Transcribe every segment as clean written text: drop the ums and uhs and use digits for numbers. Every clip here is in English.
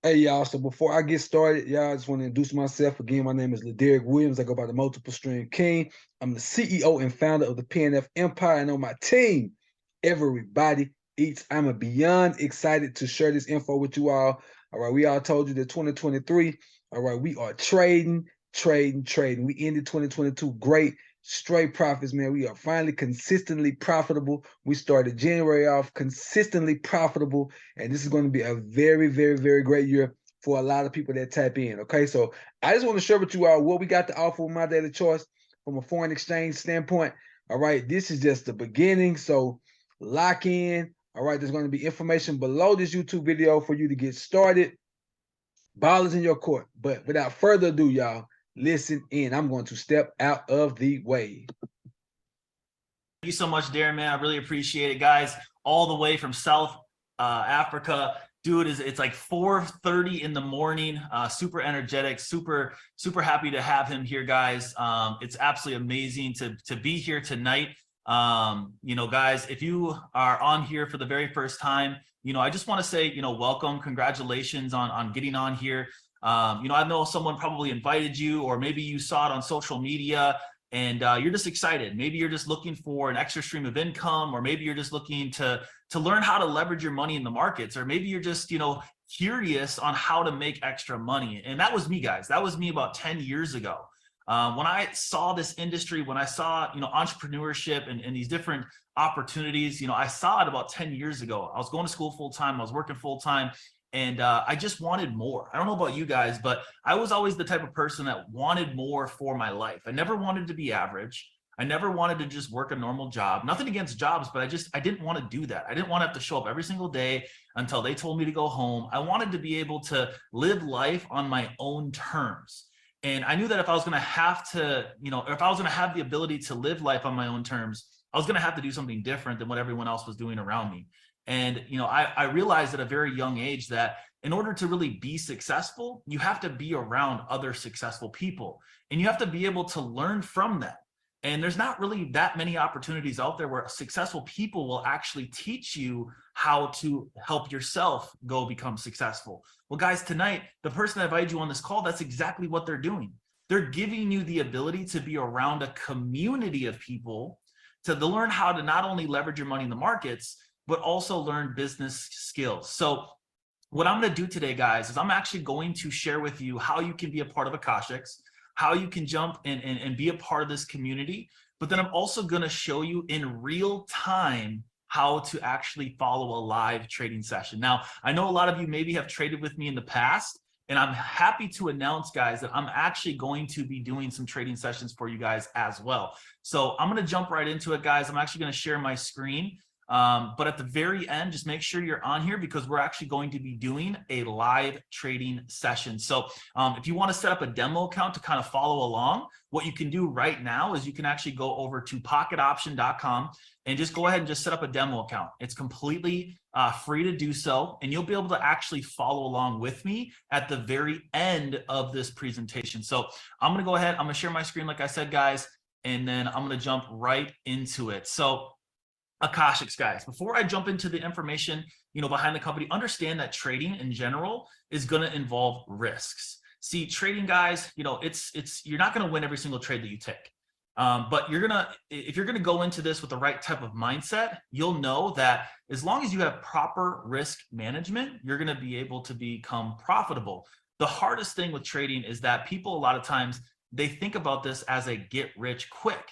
Hey y'all, so before I get started, y'all, I just want to introduce myself. Again, my name is LaDerrick Williams. I go by the Multiple Stream King. I'm the CEO and founder of the PNF Empire, and on my team, everybody eats. I'm beyond excited to share this info with you all. All right, we all told you that 2023, all right, we are trading. We ended 2022 great. Straight profits, man. We are finally consistently profitable. We started January off consistently profitable, and this is going to be a very, very, very great year for a lot of people that tap in. Okay, so I just want to share with you all what we got to offer with My Daily Choice from a foreign exchange standpoint. All right, this is just the beginning, so lock in. All right, there's going to be information below this YouTube video for you to get started. Ball is in your court, but without further ado, y'all, listen in. I'm going to step out of the way. Thank you so much, Darren, man. I really appreciate it, guys. All the way from South Africa. Dude, it's like 4:30 in the morning. Super energetic, super happy to have him here, guys. It's absolutely amazing to be here tonight. You know, guys, if you are on here for the very first time, you know, I just want to say, you know, welcome, congratulations on getting on here. You know, I know someone probably invited you, or maybe you saw it on social media and you're just excited. Maybe you're just looking for an extra stream of income, or maybe you're just looking to learn how to leverage your money in the markets, or maybe you're just, you know, curious on how to make extra money. And that was me, guys. That was me about 10 years ago. When I saw this industry, when I saw, you know, entrepreneurship and these different opportunities, you know, I saw it about 10 years ago. I was going to school full time. I was working full time. And I just wanted more. I don't know about you guys, but I was always the type of person that wanted more for my life. I never wanted to be average. I never wanted to just work a normal job. Nothing against jobs, but I didn't want to do that. I didn't want to have to show up every single day until they told me to go home. I wanted to be able to live life on my own terms. And I knew that if I was going to have to, you know, if I was going to have the ability to live life on my own terms, I was going to have to do something different than what everyone else was doing around me. And, you know, I realized at a very young age that in order to really be successful, you have to be around other successful people, and you have to be able to learn from them. And there's not really that many opportunities out there where successful people will actually teach you how to help yourself go become successful. Well, guys, tonight, the person that invited you on this call, that's exactly what they're doing. They're giving you the ability to be around a community of people to learn how to not only leverage your money in the markets, but also learn business skills. So what I'm going to do today, guys, is I'm actually going to share with you how you can be a part of Akashx, how you can jump and be a part of this community. But then I'm also going to show you in real time how to actually follow a live trading session. Now, I know a lot of you maybe have traded with me in the past, and I'm happy to announce, guys, that I'm actually going to be doing some trading sessions for you guys as well. So I'm going to jump right into it, guys. I'm actually going to share my screen. But at the very end, just make sure you're on here, because we're actually going to be doing a live trading session. So if you want to set up a demo account to kind of follow along, what you can do right now is you can actually go over to pocketoption.com and just go ahead and just set up a demo account. It's completely free to do so, and you'll be able to actually follow along with me at the very end of this presentation. So I'm going to go ahead, I'm going to share my screen like I said, guys, and then I'm going to jump right into it. So Akashx, guys, before I jump into the information, you know, behind the company, understand that trading in general is going to involve risks. See, trading, guys, you know, you're not going to win every single trade that you take. But if you're going to go into this with the right type of mindset, you'll know that as long as you have proper risk management, you're going to be able to become profitable. The hardest thing with trading is that people, a lot of times, they think about this as a get rich quick.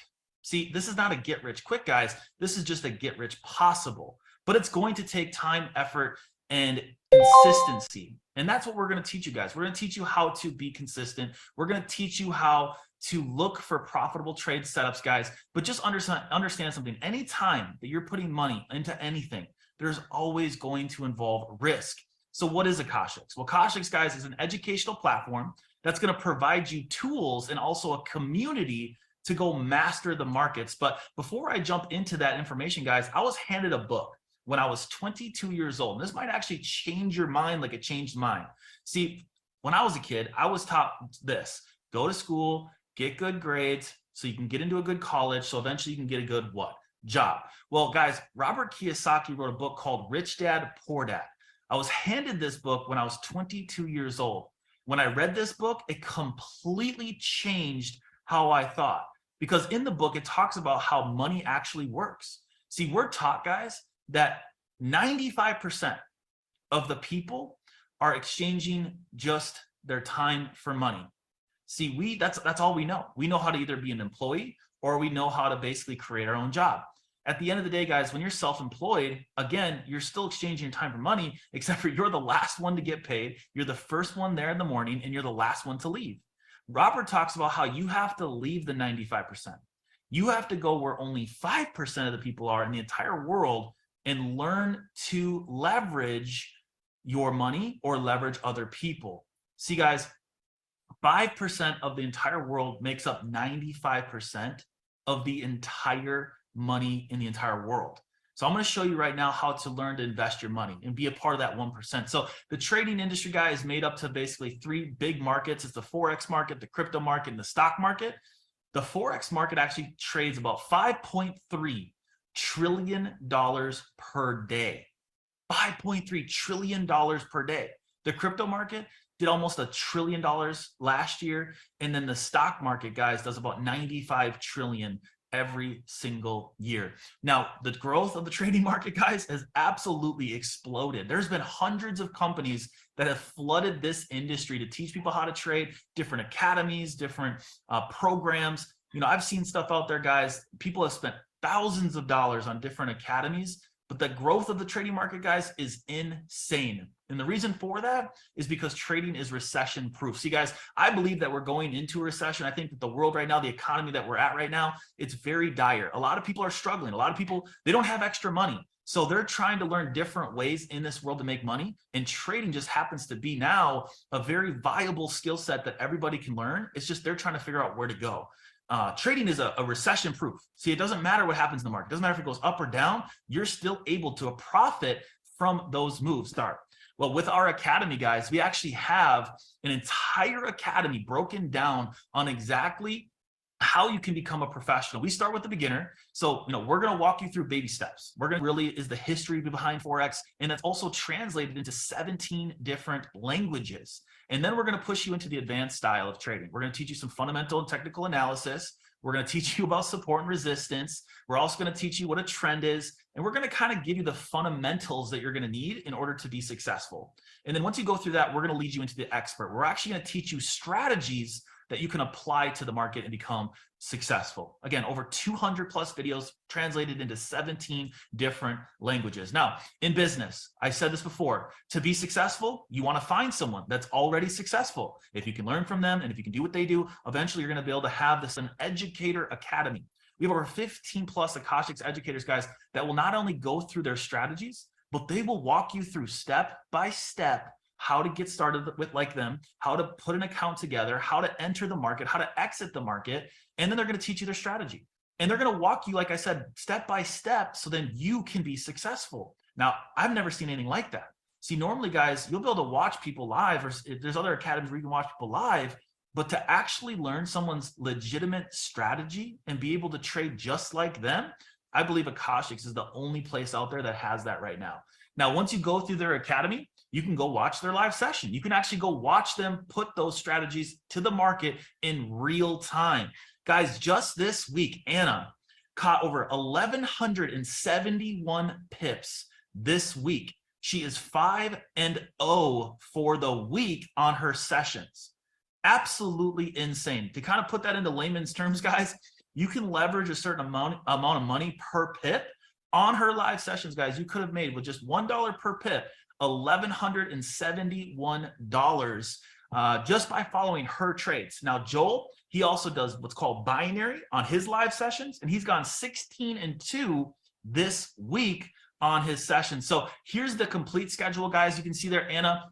See, this is not a get rich quick, guys. This is just a get rich possible, but it's going to take time, effort, and consistency. And that's what we're going to teach you guys. We're going to teach you how to be consistent. We're going to teach you how to look for profitable trade setups, guys. But just understand something. Anytime that you're putting money into anything, there's always going to involve risk. So what is Akashx? Well, Akashx, guys, is an educational platform that's going to provide you tools and also a community to go master the markets. But before I jump into that information, guys, I was handed a book when I was 22 years old. And this might actually change your mind like it changed mine. See, when I was a kid, I was taught this: go to school, get good grades so you can get into a good college, so eventually you can get a good what? job. Well, guys, Robert Kiyosaki wrote a book called Rich Dad, Poor Dad. I was handed this book when I was 22 years old. When I read this book, it completely changed how I thought, because in the book, it talks about how money actually works. See, we're taught, guys, that 95% of the people are exchanging just their time for money. See, that's all we know. We know how to either be an employee or we know how to basically create our own job. At the end of the day, guys, when you're self-employed, again, you're still exchanging your time for money, except for you're the last one to get paid. You're the first one there in the morning and you're the last one to leave. Robert talks about how you have to leave the 95%. You have to go where only 5% of the people are in the entire world and learn to leverage your money or leverage other people. See, guys, 5% of the entire world makes up 95% of the entire money in the entire world. So I'm going to show you right now how to learn to invest your money and be a part of that 1%. So the trading industry, guy, is made up to basically 3 big markets. It's the Forex market, the crypto market, and the stock market. The Forex market actually trades about $5.3 trillion per day. $5.3 trillion per day. The crypto market did almost $1 trillion last year. And then the stock market, guys, does about 95 trillion every single year. Now, the growth of the trading market, guys, has absolutely exploded. There's been hundreds of companies that have flooded this industry to teach people how to trade, different academies, different programs. You know, I've seen stuff out there, guys. People have spent thousands of dollars on different academies, but the growth of the trading market, guys, is insane. And the reason for that is because trading is recession proof. See, guys, I believe that we're going into a recession. I think that the world right now, the economy that we're at right now, it's very dire. A lot of people are struggling. A lot of people, they don't have extra money. So they're trying to learn different ways in this world to make money. And trading just happens to be now a very viable skill set that everybody can learn. It's just they're trying to figure out where to go. Trading is a recession proof. See, it doesn't matter what happens in the market. It doesn't matter if it goes up or down. You're still able to profit from those moves. Well, with our academy, guys, we actually have an entire academy broken down on exactly how you can become a professional. We start with the beginner. So, we're going to walk you through baby steps. We're going to really is the history behind Forex. And that's also translated into 17 different languages. And then we're going to push you into the advanced style of trading. We're going to teach you some fundamental and technical analysis. We're going to teach you about support and resistance. We're also going to teach you what a trend is. And we're going to kind of give you the fundamentals that you're going to need in order to be successful. And then once you go through that, we're going to lead you into the expert. We're actually going to teach you strategies that you can apply to the market and become successful. Again, over 200 plus videos translated into 17 different languages. Now, in business, I said this before, to be successful, you want to find someone that's already successful. If you can learn from them and if you can do what they do, eventually you're going to be able to have this an educator academy. We have over 15 plus Akashx educators, guys, that will not only go through their strategies, but they will walk you through step by step how to get started with like them, how to put an account together, how to enter the market, how to exit the market, and then they're going to teach you their strategy. And they're going to walk you, like I said, step by step, so then you can be successful. Now, I've never seen anything like that. See, normally, guys, you'll be able to watch people live, or there's other academies where you can watch people live, but to actually learn someone's legitimate strategy and be able to trade just like them, I believe Akashx is the only place out there that has that right now. Now, once you go through their academy, you can go watch their live session. You can actually go watch them put those strategies to the market in real time. Guys, just this week, Anna caught over 1,171 pips this week. She is 5-0 for the week on her sessions. Absolutely insane. To kind of put that into layman's terms, guys, you can leverage a certain amount of money per pip on her live sessions, guys. You could have made with just $1 per pip, $1,171 just by following her trades. Now, Joel, he also does what's called binary on his live sessions, and he's gone 16-2 this week on his sessions. So here's the complete schedule, guys. You can see there, Anna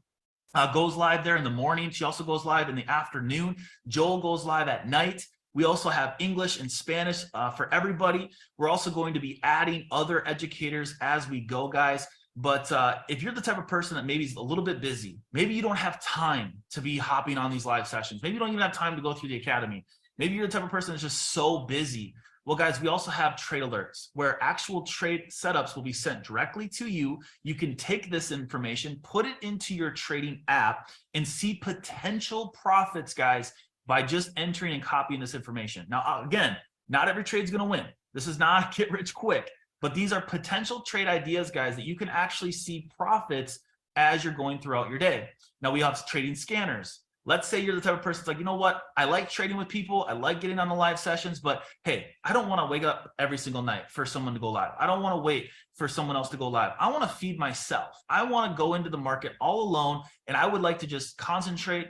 goes live there in the morning. She also goes live in the afternoon. Joel goes live at night. We also have English and Spanish for everybody. We're also going to be adding other educators as we go, guys. But if you're the type of person that maybe is a little bit busy, maybe you don't have time to be hopping on these live sessions. Maybe you don't even have time to go through the academy. Maybe you're the type of person that's just so busy Well, guys, we also have trade alerts where actual trade setups will be sent directly to you. You can take this information, put it into your trading app, and see potential profits, guys, by just entering and copying this information. Now, again, not every trade is going to win. This is not get rich quick, but these are potential trade ideas, guys, that you can actually see profits as you're going throughout your day. Now, we have trading scanners. Let's say you're the type of person that's like, you know what? I like trading with people. I like getting on the live sessions, but hey, I don't want to wake up every single night for someone to go live. I don't want to wait for someone else to go live. I want to feed myself. I want to go into the market all alone, and I would like to just concentrate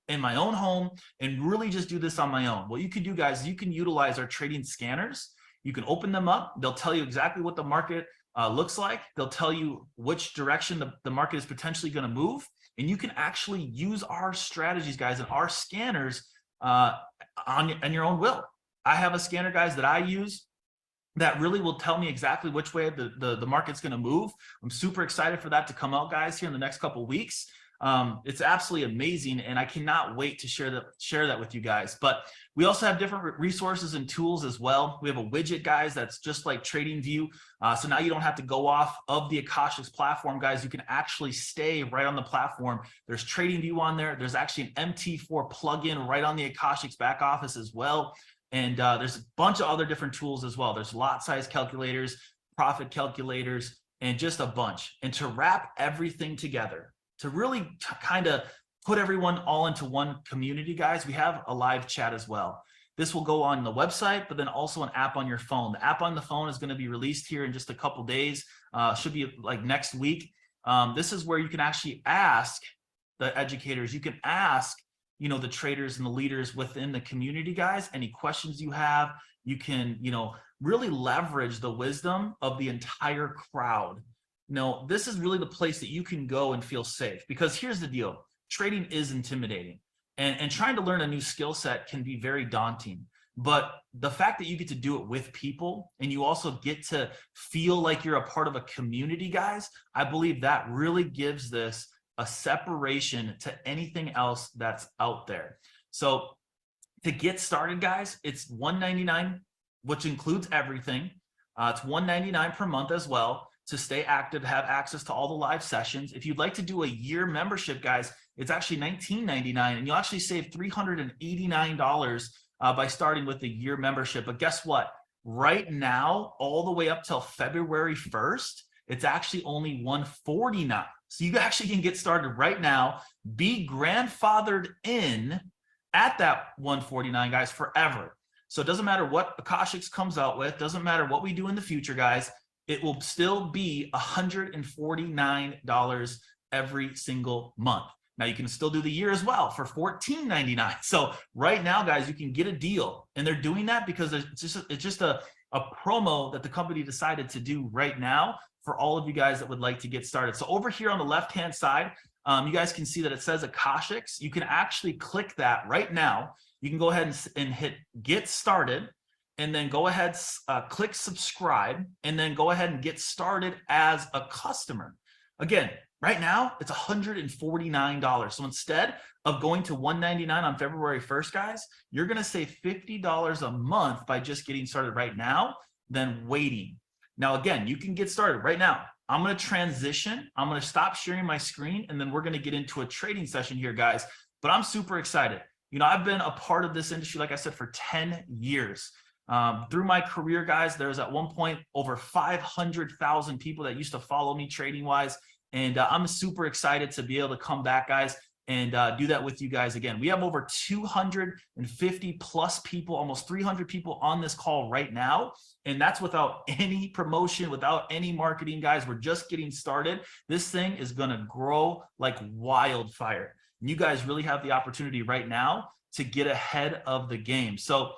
in my own home and really just do this on my own. What you can do, guys, you can utilize our trading scanners. You can open them up. They'll tell you exactly what the market looks like. They'll tell you which direction the market is potentially going to move. And you can actually use our strategies, guys, and our scanners on your own will. I have a scanner, guys, that I use that really will tell me exactly which way the market's going to move. I'm super excited for that to come out, guys, here in the next couple of weeks. It's absolutely amazing, and I cannot wait to share that with you guys. But we also have different resources and tools as well. We have a widget, guys, that's just like TradingView. So now you don't have to go off of the Akashx platform, guys. You can actually stay right on the platform. There's TradingView on there. There's actually an MT4 plugin right on the Akashx back office as well. And there's a bunch of other different tools as well. There's lot size calculators, profit calculators, and just a bunch. And to wrap everything together, to really kind of put everyone all into one community, guys, we have a live chat as well. This will go on the website, but then also an app on your phone. The app on the phone is going to be released here in just a couple days. Should be like next week. This is where you can actually ask the educators. You can ask, the traders and the leaders within the community, guys, any questions you have. You can, really leverage the wisdom of the entire crowd. This is really the place that you can go and feel safe, because here's the deal. Trading is intimidating, and trying to learn a new skill set can be very daunting. But the fact that you get to do it with people, and you also get to feel like you're a part of a community, guys, I believe that really gives this a separation to anything else that's out there. So to get started, guys, it's $199, which includes everything. It's $199 per month as well. To stay active, have access to all the live sessions. If you'd like to do a year membership, guys, it's actually $19.99, and you'll actually save $389 by starting with the year membership. But guess what? Right now, all the way up till February 1st, it's actually only $149. So you actually can get started right now, be grandfathered in at that $149, guys, forever. So it doesn't matter what Akashx comes out with, doesn't matter what we do in the future, guys. It will still be $149 every single month. Now you can still do the year as well for $14.99. So right now, guys, you can get a deal, and they're doing that because it's just a promo that the company decided to do right now for all of you guys that would like to get started. So over here on the left-hand side, you guys can see that it says Akashx. You can actually click that right now. You can go ahead and hit Get Started, and then go ahead, click subscribe, and then go ahead and get started as a customer. Again, right now, it's $149. So instead of going to $199 on February 1st, guys, you're going to save $50 a month by just getting started right now than waiting. Now, again, you can get started right now. I'm going to transition. I'm going to stop sharing my screen, and then we're going to get into a trading session here, guys. But I'm super excited. I've been a part of this industry, like I said, for 10 years. Through my career, guys, there was at one point over 500,000 people that used to follow me trading wise. And I'm super excited to be able to come back, guys, and do that with you guys again. We have over 250 plus people, almost 300 people on this call right now. And that's without any promotion, without any marketing, guys. We're just getting started. This thing is going to grow like wildfire. And you guys really have the opportunity right now to get ahead of the game. So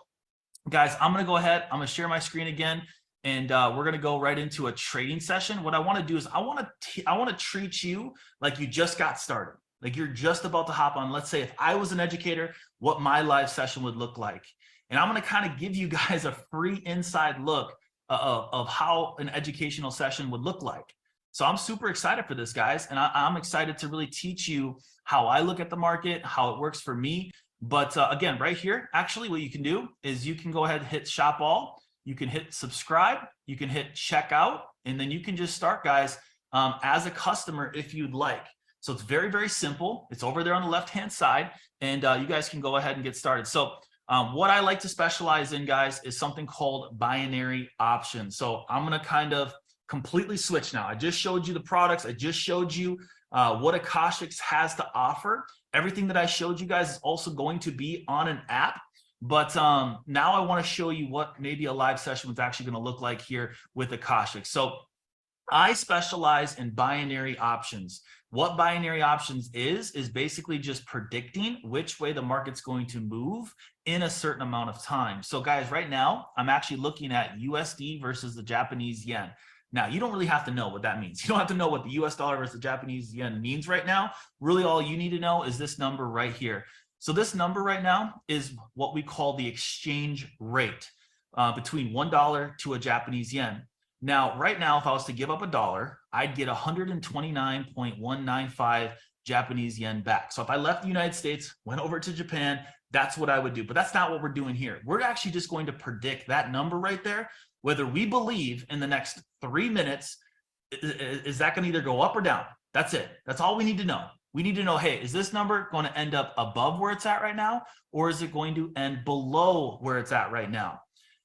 guys, I'm going to go ahead. I'm going to share my screen again, and we're going to go right into a trading session. What I want to do is I want to treat you like you just got started, like you're just about to hop on. Let's say if I was an educator, what my live session would look like. And I'm going to kind of give you guys a free inside look of how an educational session would look like. So I'm super excited for this, guys, and I'm excited to really teach you how I look at the market, how it works for me. But again, right here, actually what you can do is you can go ahead and hit shop all. You can hit subscribe, you can hit checkout, and then you can just start, guys, as a customer if you'd like. So it's very, very simple. It's over there on the left-hand side, and you guys can go ahead and get started. So what I like to specialize in, guys, is something called binary options. So I'm going to kind of completely switch now. I just showed you the products. I just showed you what Akashx has to offer. Everything that I showed you guys is also going to be on an app. But now I want to show you what maybe a live session was actually going to look like here with Akashx. So I specialize in binary options. What binary options is basically just predicting which way the market's going to move in a certain amount of time. So guys, right now, I'm actually looking at USD versus the Japanese yen. Now, you don't really have to know what that means. You don't have to know what the US dollar versus the Japanese yen means right now. Really, all you need to know is this number right here. So this number right now is what we call the exchange rate between $1 to a Japanese yen. Now, right now, if I was to give up $1, I'd get 129.195 Japanese yen back. So if I left the United States, went over to Japan, that's what I would do. But that's not what we're doing here. We're actually just going to predict that number right there, whether we believe in the next 3 minutes, is that going to either go up or down? That's it. That's all we need to know. We need to know, hey, is this number going to end up above where it's at right now, or is it going to end below where it's at right now?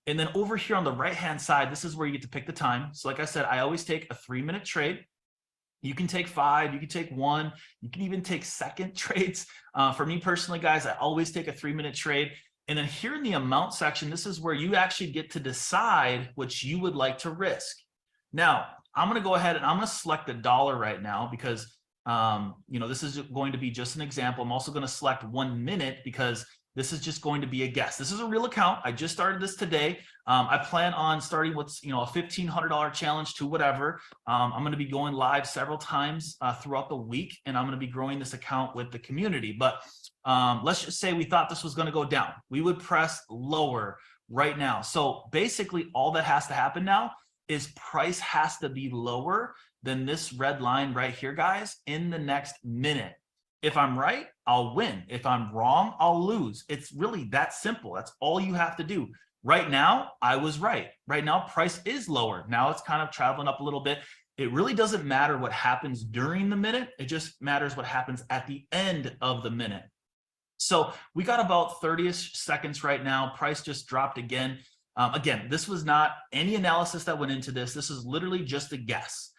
And then over here on the right-hand side, this is where you get to pick the time. So like I said, I always take a 3-minute trade. You can take 5, you can take 1, you can even take second trades. For me personally, guys, I always take a 3-minute trade. And then here in the amount section, this is where you actually get to decide what you would like to risk. Now, I'm going to go ahead and I'm going to select $1 right now because, this is going to be just an example. I'm also going to select 1 minute because this is just going to be a guess. This is a real account. I just started this today. I plan on starting what's, a $1,500 challenge to whatever. I'm going to be going live several times throughout the week, and I'm going to be growing this account with the community. But let's just say we thought this was going to go down. We would press lower right now. So basically all that has to happen now is price has to be lower than this red line right here, guys, in the next minute. If I'm right, I'll win. If I'm wrong, I'll lose. It's really that simple. That's all you have to do. Right now, I was right. Right now, price is lower. Now it's kind of traveling up a little bit. It really doesn't matter what happens during the minute. It just matters what happens at the end of the minute. So we got about 30-ish seconds right now. Price just dropped again. Again, this was not any analysis that went into this. This is literally just a guess.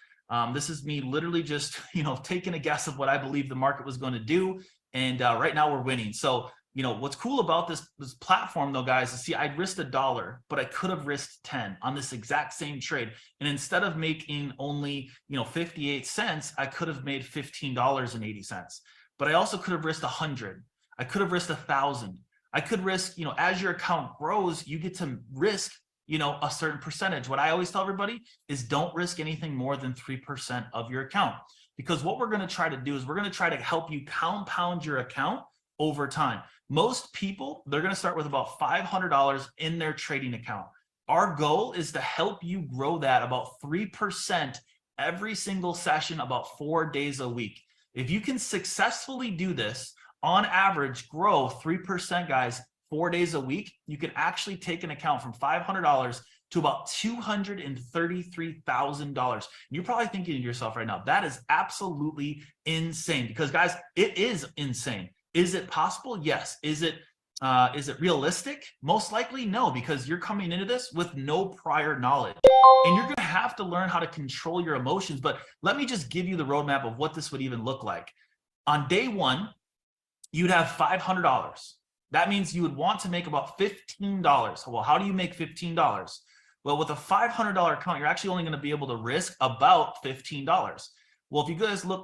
This is me literally just, taking a guess of what I believe the market was going to do. And right now we're winning. So, what's cool about this platform though, guys, is see, I'd risked $1, but I could have risked 10 on this exact same trade. And instead of making only, 58 cents, I could have made $15.80. But I also could have risked 100. I could have risked 1,000. I could risk, as your account grows, you get to risk a certain percentage. What I always tell everybody is don't risk anything more than 3% of your account, because what we're going to try to do is we're going to try to help you compound your account over time. Most people, they're going to start with about $500 in their trading account. Our goal is to help you grow that about 3% every single session, about 4 days a week. If you can successfully do this, on average, grow 3%, guys, 4 days a week, you can actually take an account from $500 to about $233,000. You're probably thinking to yourself right now, that is absolutely insane, because guys, it is insane. Is it possible? Yes. Is it realistic? Most likely no, because you're coming into this with no prior knowledge, and you're going to have to learn how to control your emotions. But let me just give you the roadmap of what this would even look like. On day one, you'd have $500. That means you would want to make about $15. Well, how do you make $15? Well, with a $500 account, you're actually only going to be able to risk about $15. Well,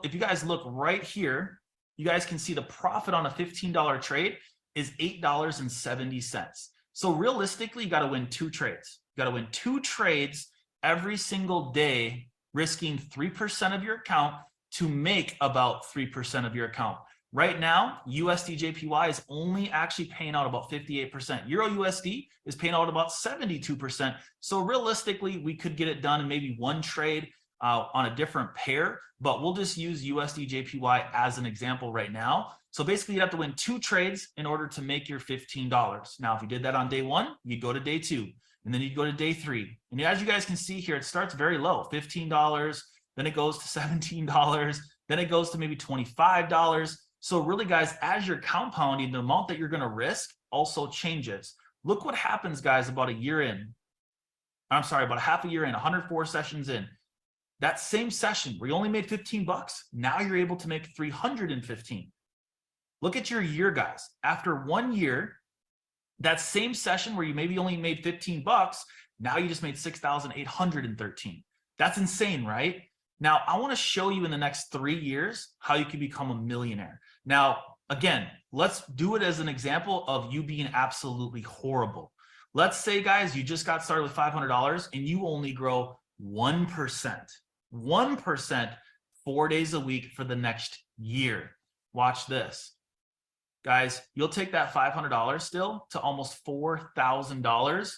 if you guys look right here, you guys can see the profit on a $15 trade is $8.70. So realistically, you got to win 2 trades. You got to win 2 trades every single day, risking 3% of your account to make about 3% of your account. Right now, USD JPY is only actually paying out about 58%. Euro USD is paying out about 72%. So realistically, we could get it done in maybe 1 trade on a different pair, but we'll just use USD JPY as an example right now. So basically, you'd have to win 2 trades in order to make your $15. Now, if you did that on day 1, you'd go to day 2. And then you go to day 3. And as you guys can see here, it starts very low, $15, then it goes to $17, then it goes to maybe $25. So really, guys, as you're compounding, the amount that you're going to risk also changes. Look what happens, guys, about a year in. I'm sorry, about a half a year in, 104 sessions in. That same session where you only made 15 bucks, now you're able to make 315. Look at your year, guys. After 1 year, that same session where you maybe only made 15 bucks, now you just made 6,813. That's insane, right? Now, I want to show you in the next 3 years how you can become a millionaire. Now, again, let's do it as an example of you being absolutely horrible. Let's say, guys, you just got started with $500 and you only grow 1%. 1% 4 days a week for the next year. Watch this. Guys, you'll take that $500 still to almost $4,000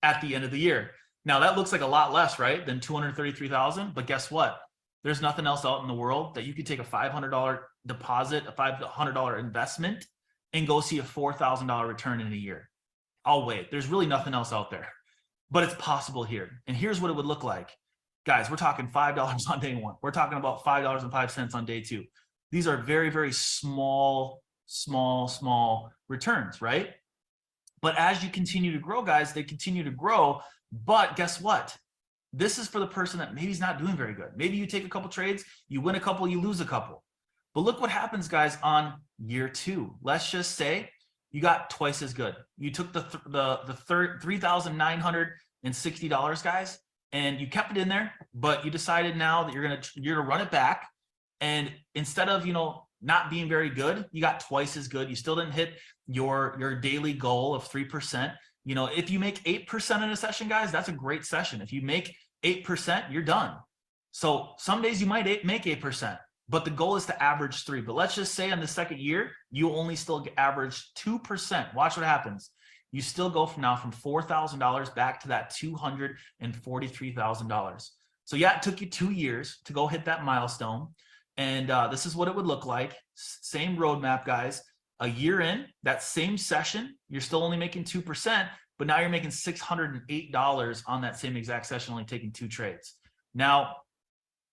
at the end of the year. Now, that looks like a lot less, right, than $233,000. But guess what? There's nothing else out in the world that you could take a $500 deposit, a $500 investment, and go see a $4,000 return in a year. I'll wait. There's really nothing else out there. But it's possible here. And here's what it would look like. Guys, we're talking $5 on day 1. We're talking about $5.05 on day 2. These are very, very small returns, right? But as you continue to grow, guys, they continue to grow. But guess what? This is for the person that maybe is not doing very good. Maybe you take a couple trades, you win a couple, you lose a couple. But look what happens, guys, on year 2. Let's just say you got twice as good. You took the $3,960, guys, and you kept it in there, but you decided now that you're gonna run it back. And instead of, not being very good, you got twice as good. You still didn't hit your daily goal of 3%. If you make 8% in a session, guys, that's a great session. If you make 8%, you're done. So some days you might make 8%, but the goal is to average 3. But let's just say on the second year, you only still average 2%. Watch what happens. You still go from $4,000 back to that $243,000. So yeah, it took you 2 years to go hit that milestone. And this is what it would look like. Same roadmap, guys. A year in, that same session, you're still only making 2%, but now you're making $608 on that same exact session, only taking 2 trades. Now,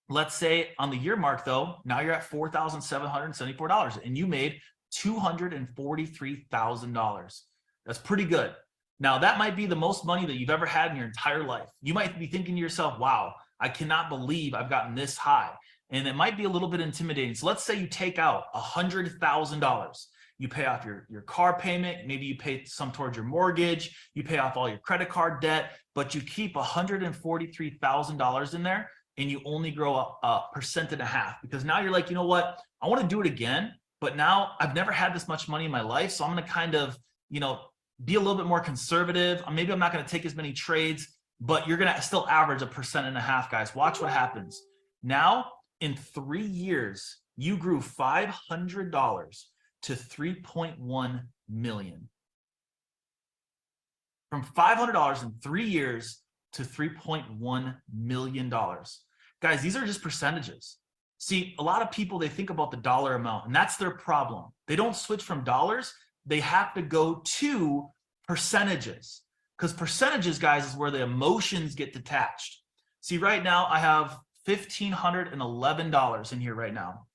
let's say on the year mark, though, now you're at $4,774 and you made $243,000. That's pretty good. Now, that might be the most money that you've ever had in your entire life. You might be thinking to yourself, wow, I cannot believe I've gotten this high. And it might be a little bit intimidating. So let's say you take out $100,000. You pay off your car payment. Maybe you pay some towards your mortgage. You pay off all your credit card debt, but you keep $143,000 in there and you only grow a 1.5%, because now you're like, you know what? I want to do it again, but now I've never had this much money in my life. So I'm going to kind of, be a little bit more conservative. Maybe I'm not going to take as many trades, but you're going to still average a 1.5%, guys. Watch what happens. Now, in 3 years, you grew $500 to $3.1 million. From $500 in 3 years to $3.1 million. Guys, these are just percentages. See, a lot of people, they think about the dollar amount, and that's their problem. They don't switch from dollars. They have to go to percentages, because percentages, guys, is where the emotions get detached. See, right now I have $1,511 in here right now.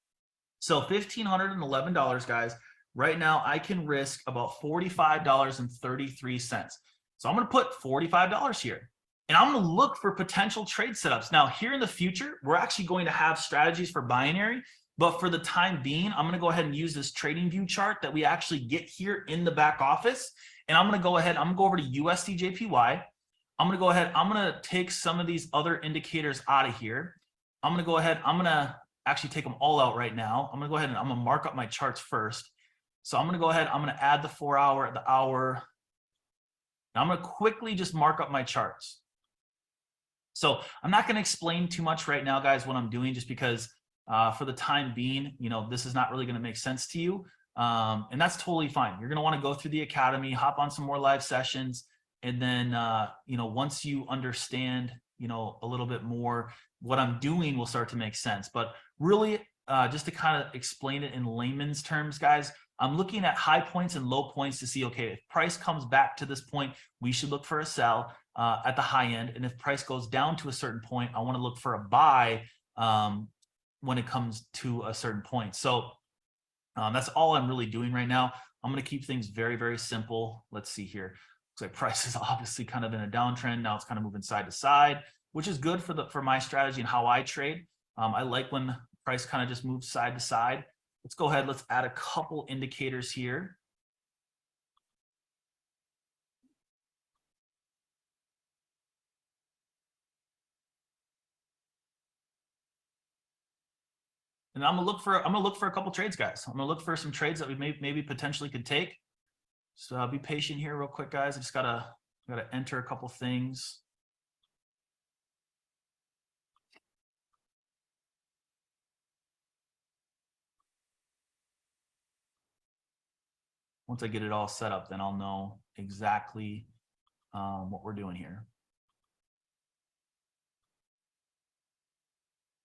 So $1,511, guys, right now I can risk about $45.33. So I'm going to put $45 here, and I'm going to look for potential trade setups. Now, here in the future, we're actually going to have strategies for binary, but for the time being, I'm going to go ahead and use this trading view chart that we actually get here in the back office. And I'm going to go ahead, I'm going to go over to USDJPY. I'm going to go ahead, I'm going to take some of these other indicators out of here. I'm going to go ahead, I'm going to actually take them all out right now. I'm going to go ahead and I'm going to mark up my charts first. So I'm going to go ahead, I'm going to add the 4 hour, the hour. Now I'm going to quickly just mark up my charts. So I'm not going to explain too much right now, guys, what I'm doing, just because for the time being, this is not really going to make sense to you. And that's totally fine. You're going to want to go through the academy, hop on some more live sessions. And then, once you understand, a little bit more, what I'm doing will start to make sense. But really, just to kind of explain it in layman's terms, guys, I'm looking at high points and low points to see, okay, if price comes back to this point, we should look for a sell. at the high end. And if price goes down to a certain point, I want to look for a buy when it comes to a certain point. So that's all I'm really doing right now. I'm going to keep things very, very simple. Let's see here. Looks like price is obviously kind of in a downtrend. Now it's kind of moving side to side, which is good for my strategy and how I trade. I like when price kind of just moves side to side. Let's go ahead. Let's add a couple indicators here. And I'm gonna look for a couple trades, guys. I'm gonna look for some trades that we maybe potentially could take. So be patient here real quick, guys. I just gotta enter a couple things. Once I get it all set up, then I'll know exactly what we're doing here.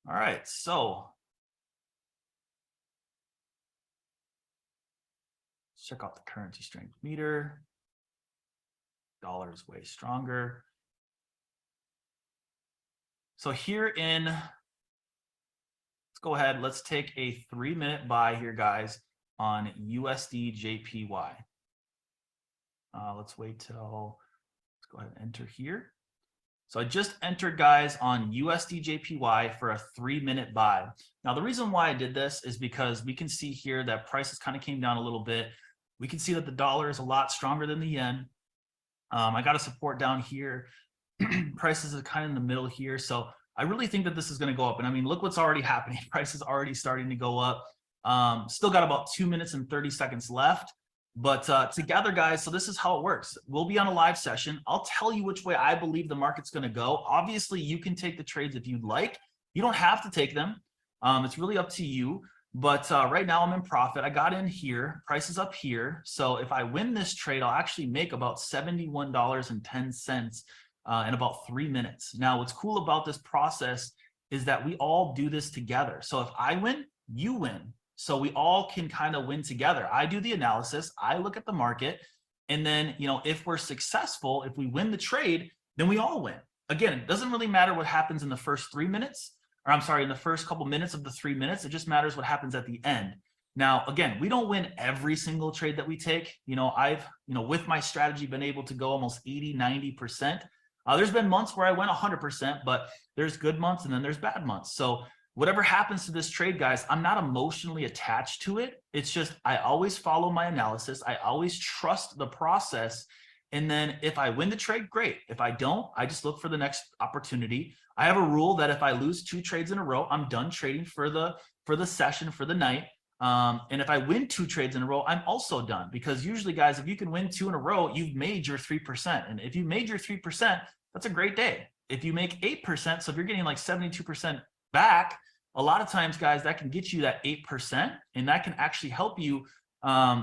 All right, so let's check out the currency strength meter. Dollar is way stronger. So here let's go ahead. Let's take a 3-minute buy here, guys, on USD JPY. Let's wait till, let's go ahead and enter here. So I just entered, guys, on USD JPY for a 3-minute buy. Now, the reason why I did this is because we can see here that prices kind of came down a little bit. We can see that the dollar is a lot stronger than the yen. I got a support down here. Prices are kind of in the middle here. So I really think that this is going to go up. And I mean, look what's already happening. Price is already starting to go up. Still got about 2 minutes and 30 seconds left. But together, guys, so this is how it works. We'll be on a live session. I'll tell you which way I believe the market's going to go. Obviously, you can take the trades if you'd like. You don't have to take them. It's really up to you. But right now I'm in profit. I got in here. Price is up here. So if I win this trade, I'll actually make about $71.10 in about 3 minutes. Now, what's cool about this process is that we all do this together. So if I win, you win. So we all can kind of win together. I do the analysis, I look at the market, and then, if we're successful, if we win the trade, then we all win. Again, it doesn't really matter what happens in the first 3 minutes, or I'm sorry, in the first couple minutes of the 3 minutes. It just matters what happens at the end. Now, again, we don't win every single trade that we take. I've, with my strategy, been able to go almost 80, 90%. There's been months where I went 100%, but there's good months and then there's bad months. So whatever happens to this trade, guys, I'm not emotionally attached to it. It's just, I always follow my analysis. I always trust the process. And then if I win the trade, great. If I don't, I just look for the next opportunity. I have a rule that if I lose 2 trades in a row, I'm done trading for the session, for the night. And if I win 2 trades in a row, I'm also done. Because usually, guys, if you can win 2 in a row, you've made your 3%. And if you made your 3%, that's a great day. If you make 8%, so if you're getting like 72% back, a lot of times, guys, that can get you that 8%, and that can actually help you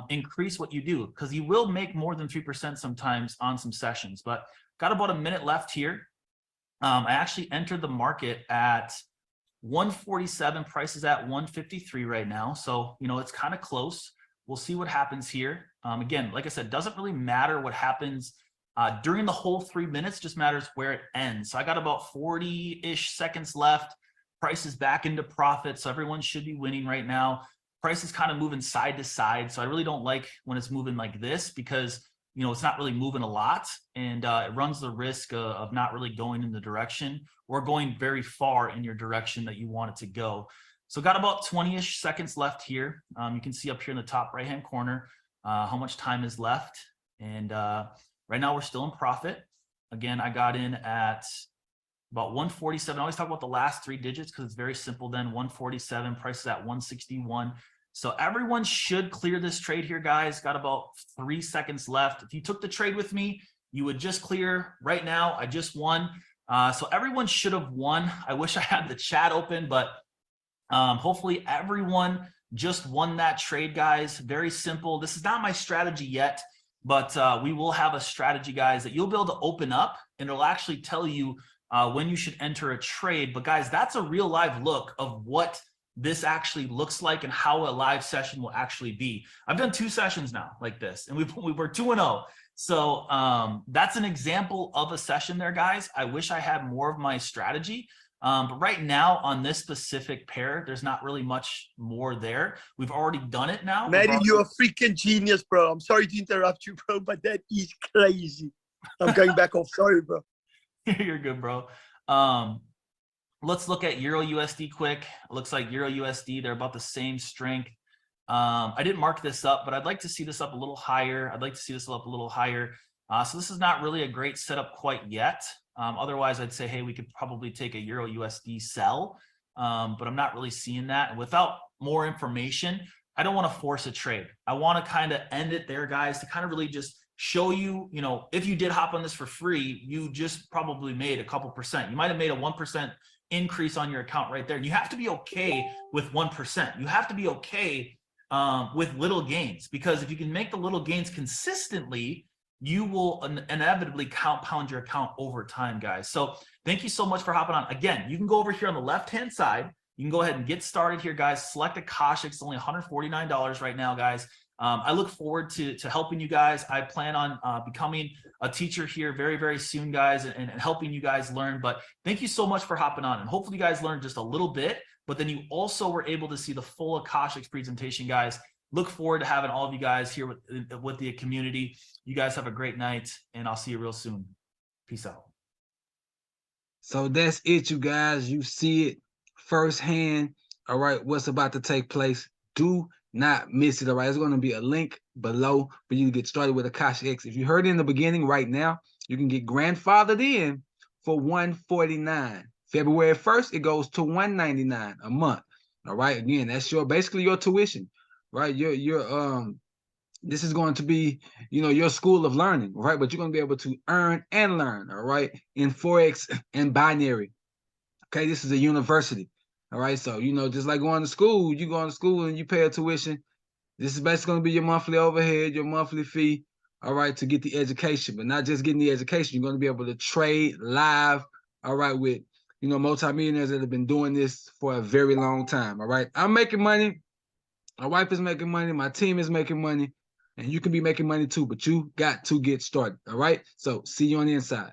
increase what you do, because you will make more than 3% sometimes on some sessions. But got about a minute left here. I actually entered the market at 147. Price is at 153 right now. So, it's kind of close. We'll see what happens here. Again, like I said, doesn't really matter what happens during the whole 3 minutes, just matters where it ends. So I got about 40-ish seconds left. Price is back into profit, so everyone should be winning right now. Price is kind of moving side to side, so I really don't like when it's moving like this, because it's not really moving a lot, and it runs the risk of not really going in the direction or going very far in your direction that you want it to go. So got about 20-ish seconds left here. You can see up here in the top right-hand corner how much time is left, and right now we're still in profit. Again, I got in at about 147. I always talk about the last 3 digits because it's very simple then. 147, price is at 161. So everyone should clear this trade here, guys. Got about 3 seconds left. If you took the trade with me, you would just clear right now. I just won. So everyone should have won. I wish I had the chat open, but hopefully everyone just won that trade, guys. Very simple. This is not my strategy yet, but we will have a strategy, guys, that you'll be able to open up, and it'll actually tell you when you should enter a trade. But guys, that's a real live look of what this actually looks like and how a live session will actually be. I've done 2 sessions now like this, and we were 2-0. So that's an example of a session there, guys. I wish I had more of my strategy. But right now on this specific pair, there's not really much more there. We've already done it now. Manny, you're a freaking genius, bro. I'm sorry to interrupt you, bro, but that is crazy. I'm going back off. Sorry, bro. You're good, bro. Let's look at Euro USD quick. It looks like Euro USD, they're about the same strength. I didn't mark this up, but I'd like to see this up a little higher. I'd like to see this up a little higher. So this is not really a great setup quite yet. Otherwise, I'd say, hey, we could probably take a Euro USD sell, but I'm not really seeing that. And without more information, I don't want to force a trade. I want to kind of end it there, guys, to kind of really just show you, you know, if you did hop on this for free, you just probably made a couple percent. You might have made a 1% increase on your account right there. You have to be okay with 1%. You have to be okay with little gains, because if you can make the little gains consistently, you will inevitably compound your account over time, guys. So thank you so much for hopping on. Again, you can go over here on the left-hand side. You can go ahead and get started here, guys. Select Akashx. It's only $149 right now, guys. I look forward to helping you guys. I plan on becoming a teacher here very, very soon, guys, and helping you guys learn. But thank you so much for hopping on. And hopefully you guys learned just a little bit, but then you also were able to see the full Akashx presentation, guys. Look forward to having all of you guys here with the community. You guys have a great night, and I'll see you real soon. Peace out. So that's it, you guys. You see it firsthand, all right, what's about to take place. Do not miss it, all right? There's going to be a link below for you to get started with Akashx. If you heard it in the beginning, right now, you can get grandfathered in for $149. February 1st, it goes to $199 a month, all right? Again, that's basically your tuition, right? This is going to be, you know, your school of learning, right? But you're going to be able to earn and learn, all right, in Forex and binary. Okay, this is a university, all right? So, you know, just like going to school, you go to school and you pay a tuition. This is basically going to be your monthly overhead, your monthly fee, all right, to get the education. But not just getting the education, you're going to be able to trade live, all right, with, you know, multimillionaires that have been doing this for a very long time, all right? I'm making money. My wife is making money. My team is making money. And you can be making money too, but you got to get started, all right? So see you on the inside.